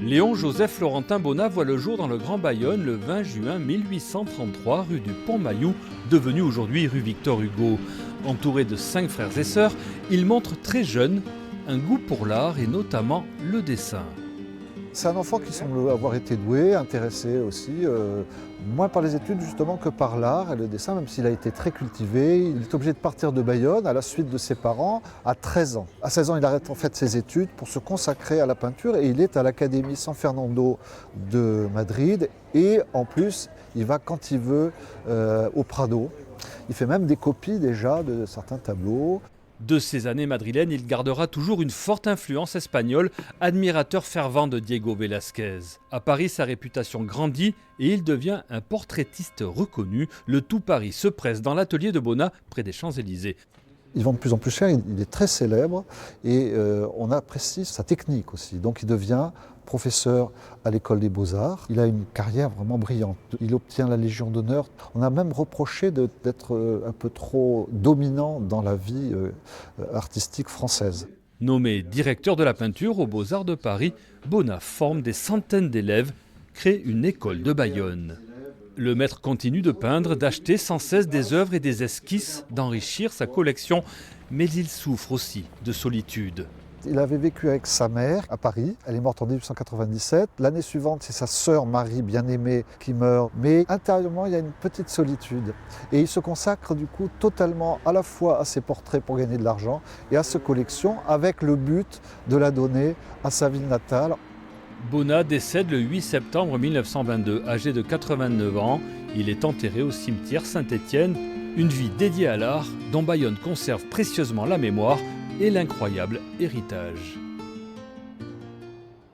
Léon-Joseph Florentin Bonnat voit le jour dans le Grand Bayonne le 20 juin 1833, rue du Pont-Mailloux, devenue aujourd'hui rue Victor Hugo. Entouré de 5 frères et sœurs, il montre très jeune un goût pour l'art et notamment le dessin. C'est un enfant qui semble avoir été doué, intéressé aussi, moins par les études justement que par l'art et le dessin, même s'il a été très cultivé. Il est obligé de partir de Bayonne à la suite de ses parents à 13 ans. À 16 ans, il arrête en fait ses études pour se consacrer à la peinture et il est à l'Académie San Fernando de Madrid. Et en plus, il va quand il veut au Prado. Il fait même des copies déjà de certains tableaux. De ces années madrilènes, il gardera toujours une forte influence espagnole, admirateur fervent de Diego Velázquez. À Paris, sa réputation grandit et il devient un portraitiste reconnu. Le tout Paris se presse dans l'atelier de Bonnat, près des Champs-Élysées. Il vend de plus en plus cher, il est très célèbre et on apprécie sa technique aussi. Donc il devient professeur à l'école des Beaux-Arts. Il a une carrière vraiment brillante. Il obtient la Légion d'honneur. On a même reproché d'être un peu trop dominant dans la vie artistique française. Nommé directeur de la peinture aux Beaux-Arts de Paris, Bonnat forme des centaines d'élèves, crée une école de Bayonne. Le maître continue de peindre, d'acheter sans cesse des œuvres et des esquisses, d'enrichir sa collection, mais il souffre aussi de solitude. Il avait vécu avec sa mère à Paris, elle est morte en 1897. L'année suivante, c'est sa sœur Marie, bien-aimée, qui meurt. Mais intérieurement, il y a une petite solitude. Et il se consacre du coup totalement à la fois à ses portraits pour gagner de l'argent et à sa collection avec le but de la donner à sa ville natale. Bonnat décède le 8 septembre 1922, âgé de 89 ans. Il est enterré au cimetière Saint-Étienne. Une vie dédiée à l'art dont Bayonne conserve précieusement la mémoire et l'incroyable héritage.